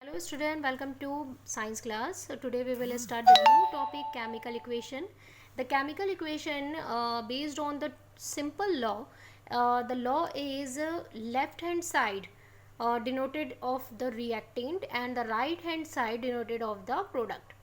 Hello student, welcome to science class. So today we will start the new topic, chemical equation. The chemical equation based on the simple law. The law is left hand side denoted of the reactant and the right hand side denoted of the product.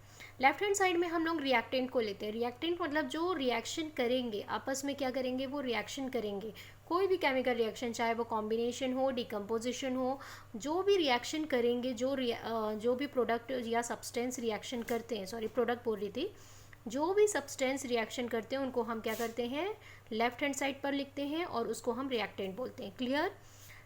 Left hand side में हम लोग reactant को लेते हैं. Reactant मतलब जो reaction करेंगे, आपस में क्या करेंगे, वो रिएक्शन करेंगे. कोई भी केमिकल रिएक्शन, चाहे वो कॉम्बिनेशन हो, डिकम्पोजिशन हो, जो भी रिएक्शन करेंगे, जो भी प्रोडक्ट या सब्सटेंस रिएक्शन करते हैं, सॉरी प्रोडक्ट बोल रही थी, जो भी सब्सटेंस रिएक्शन करते हैं उनको हम क्या करते हैं, लेफ्ट हैंड साइड पर लिखते हैं और उसको हम रिएक्टेंट बोलते हैं. Clear.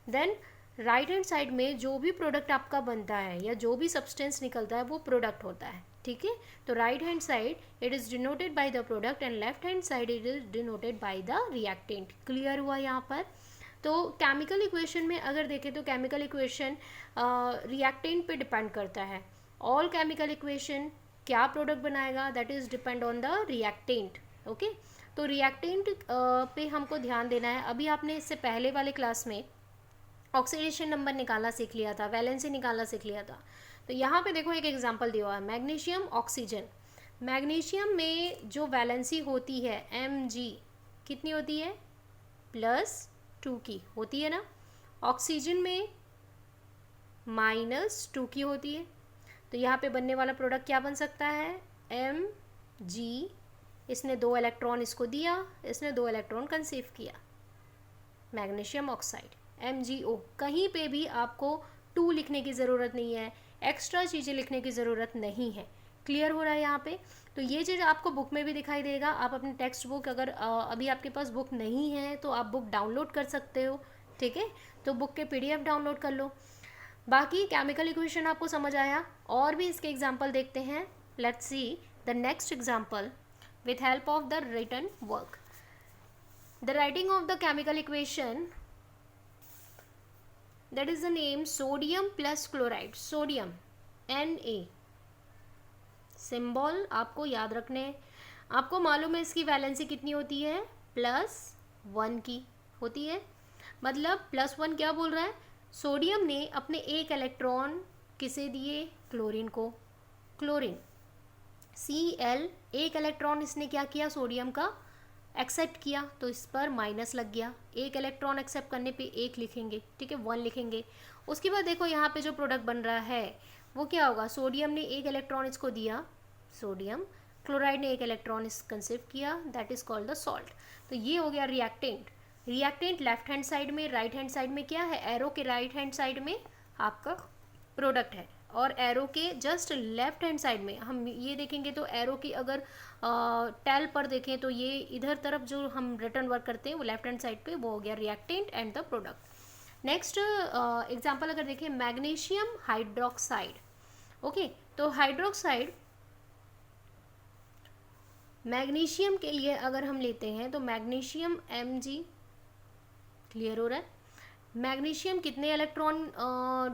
Then right hand side में जो भी प्रोडक्ट आपका बनता है या जो भी सब्सटेंस निकलता है वो प्रोडक्ट होता है. ठीक है. तो right hand side it is denoted by the product and left hand side it is denoted by the reactant. Clear हुआ यहाँ पर. तो केमिकल इक्वेशन में अगर देखें तो केमिकल इक्वेशन रिएक्टेंट पे डिपेंड करता है. ऑल केमिकल इक्वेशन क्या प्रोडक्ट बनाएगा, that is depend on the reactant. Okay. तो रिएक्टेंट पे हमको ध्यान देना है. अभी आपने इससे पहले वाले क्लास में ऑक्सीडेशन नंबर निकालना सीख लिया था, वैलेंसी निकालना सीख लिया था. तो यहाँ पे देखो एक एग्जांपल दिया हुआ है, मैग्नीशियम ऑक्सीजन. मैग्नीशियम में जो वैलेंसी होती है Mg कितनी होती है, +2 की होती है ना. ऑक्सीजन में -2 की होती है. तो यहाँ पे बनने वाला प्रोडक्ट क्या बन सकता है, Mg. इसने 2 इलेक्ट्रॉन इसको दिया, इसने 2 इलेक्ट्रॉन कंसीव किया, मैग्नीशियम ऑक्साइड MgO. कहीं पे भी आपको 2 लिखने की ज़रूरत नहीं है, एक्स्ट्रा चीज़ें लिखने की ज़रूरत नहीं है. क्लियर हो रहा है यहाँ पे. तो ये चीज़ आपको बुक में भी दिखाई देगा. आप अपनी टेक्स्ट बुक अगर अभी आपके पास बुक नहीं है तो आप बुक डाउनलोड कर सकते हो. ठीक है. तो बुक के PDF डाउनलोड कर लो. बाकी केमिकल इक्वेशन आपको समझ आया. और भी इसके एग्जाम्पल देखते हैं. Let's see the next example with help of the written work. The writing of the chemical equation, that is the name sodium plus chloride. sodium Na. Symbol आपको याद रखने. आपको मालूम है इसकी वैलेंसी कितनी होती है, +1 की होती है. मतलब +1 क्या बोल रहा है, सोडियम ने अपने एक इलेक्ट्रॉन किसे दिए, क्लोरीन को. क्लोरीन Cl एक इलेक्ट्रॉन इसने क्या किया, सोडियम का एक्सेप्ट किया, तो इस पर माइनस लग गया. एक इलेक्ट्रॉन एक्सेप्ट करने पे 1 लिखेंगे. ठीक है, 1 लिखेंगे. उसके बाद देखो यहाँ पे जो प्रोडक्ट बन रहा है वो क्या होगा, सोडियम ने एक इलेक्ट्रॉन इसको दिया, सोडियम. क्लोराइड ने एक इलेक्ट्रॉन इस कंसीव किया, that is called the salt. तो ये हो गया reactant. Reactant left hand side में, राइट हैंड साइड में क्या है, एरो के राइट हैंड साइड में आपका प्रोडक्ट है. और एरो के जस्ट लेफ्ट हैंड साइड में हम ये देखेंगे तो एरो की अगर टेल पर देखें तो ये इधर तरफ जो हम रिटर्न वर्क करते हैं वो लेफ्ट हैंड साइड पे, वो हो गया reactant and the product. Next example अगर देखें, मैग्नीशियम हाइड्रोक्साइड. ओके. तो हाइड्रोक्साइड मैग्नीशियम के लिए अगर हम लेते हैं तो मैग्नीशियम Mg. क्लियर हो रहा है. मैग्नीशियम कितने इलेक्ट्रॉन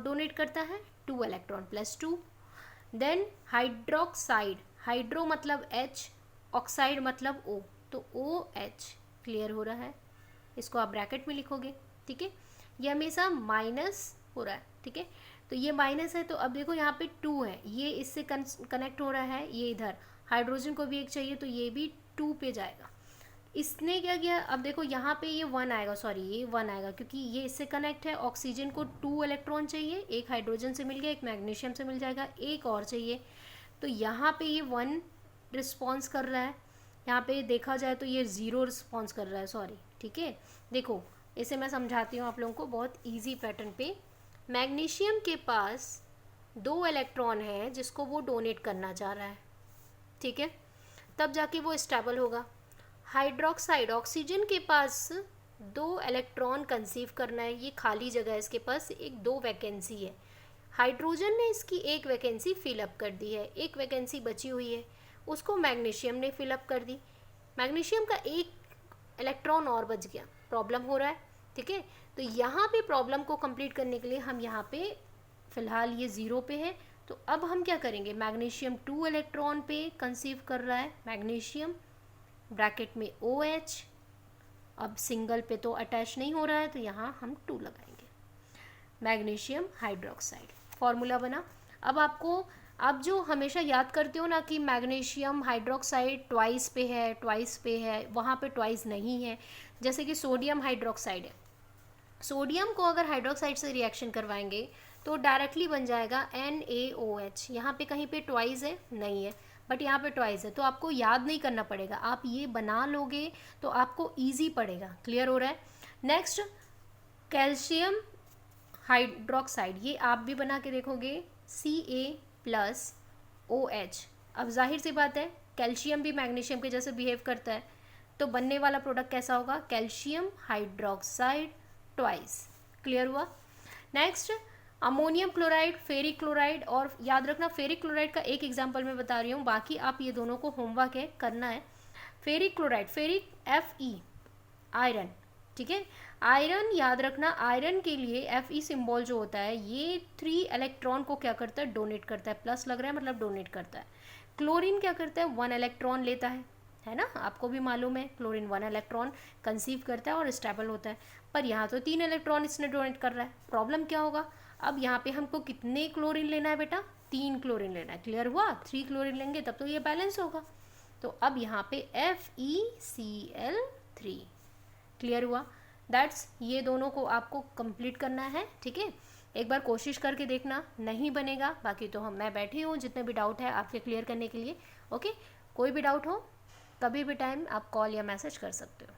डोनेट करता है, 2 इलेक्ट्रॉन +2. देन हाइड्रोक्साइड, हाइड्रो मतलब H, ऑक्साइड मतलब O, तो OH. क्लियर हो रहा है. इसको आप ब्रैकेट में लिखोगे. ठीक है. ये हमेशा माइनस हो रहा है. ठीक है. तो ये माइनस है, तो अब देखो यहाँ पे 2 है, ये इससे कनेक्ट हो रहा है, ये इधर हाइड्रोजन को भी एक चाहिए तो ये भी 2 पे जाएगा. इसने क्या किया, अब देखो यहाँ पे ये 1 आएगा, सॉरी ये 1 आएगा क्योंकि ये इससे कनेक्ट है. ऑक्सीजन को 2 इलेक्ट्रॉन चाहिए, एक हाइड्रोजन से मिल गया, एक मैग्नीशियम से मिल जाएगा, एक और चाहिए. तो यहाँ पे ये 1 रिस्पॉन्स कर रहा है. यहाँ पे देखा जाए तो ये 0 रिस्पॉन्स कर रहा है, सॉरी. ठीक है. देखो इसे मैं समझाती हूँ आप लोगों को बहुत ईजी पैटर्न पे. मैग्नीशियम के पास 2 इलेक्ट्रॉन है जिसको वो डोनेट करना चाह रहा है. ठीक है. तब जाके वो स्टेबल होगा. हाइड्रोक्साइड, ऑक्सीजन के पास 2 इलेक्ट्रॉन कंसीव करना है, ये खाली जगह है इसके पास, एक 2 वैकेंसी है. हाइड्रोजन ने इसकी एक वैकेंसी फिलअप कर दी है, एक वैकेंसी बची हुई है, उसको मैग्नीशियम ने फिलअप कर दी. मैग्नीशियम का एक इलेक्ट्रॉन और बच गया, प्रॉब्लम हो रहा है. ठीक है. तो यहाँ पे प्रॉब्लम को कंप्लीट करने के लिए हम यहाँ पे फ़िलहाल ये 0 पे है, तो अब हम क्या करेंगे, मैग्नीशियम 2 इलेक्ट्रॉन पे कंसीव कर रहा है, मैग्नीशियम ब्रैकेट में OH. अब सिंगल पे तो अटैच नहीं हो रहा है तो यहाँ हम 2 लगाएंगे. मैग्नीशियम हाइड्रोक्साइड फॉर्मूला बना. आप जो हमेशा याद करते हो ना कि मैग्नीशियम हाइड्रोक्साइड ट्वाइस पे है, वहाँ पे ट्वाइस नहीं है। जैसे कि सोडियम हाइड्रोक्साइड है, सोडियम को अगर हाइड्रोक्साइड से रिएक्शन करवाएंगे तो डायरेक्टली बन जाएगा NaOH। यहाँ पे कहीं पे ट्वाइस है नहीं है, बट यहाँ पे ट्वाइस है, तो आपको याद नहीं करना पड़ेगा, आप ये बना लोगे तो आपको ईजी पड़ेगा। क्लियर हो रहा है। नेक्स्ट कैल्शियम हाइड्रोक्साइड, ये आप भी बना के देखोगे, Ca+OH। अब जाहिर सी बात है कैल्शियम भी मैग्नीशियम के जैसे बिहेव करता है, तो बनने वाला प्रोडक्ट कैसा होगा, कैल्शियम हाइड्रोक्साइड ट्वाइस। क्लियर हुआ। Next ammonium chloride, ferric chloride, और याद रखना फेरिक क्लोराइड का एक एग्जांपल मैं बता रही हूँ, बाकी आप ये दोनों को होमवर्क है करना है। Ferric chloride, ferric Fe, iron, ठीक है। आयरन याद रखना, आयरन के लिए Fe सिंबल जो होता है ये 3 इलेक्ट्रॉन को क्या करता है, डोनेट करता है। प्लस लग रहा है मतलब डोनेट करता है। क्लोरीन क्या करता है, 1 इलेक्ट्रॉन लेता है ना, आपको भी मालूम है क्लोरीन 1 इलेक्ट्रॉन कंसीव करता है और स्टेबल होता है, पर यहाँ तो 3 इलेक्ट्रॉन इसने डोनेट कर रहा है। प्रॉब्लम क्या होगा, अब यहाँ पे हमको कितने क्लोरीन लेना है बेटा, 3 क्लोरीन लेना है। क्लियर हुआ, 3 क्लोरीन लेंगे तब तो ये बैलेंस होगा, तो अब यहाँ पे FeCl3। क्लियर हुआ। दैट्स, ये दोनों को आपको कंप्लीट करना है, ठीक है। एक बार कोशिश करके देखना, नहीं बनेगा बाकी तो मैं बैठी हूँ, जितने भी डाउट है आपके क्लियर करने के लिए। ओके, कोई भी डाउट हो कभी भी टाइम आप कॉल या मैसेज कर सकते हो।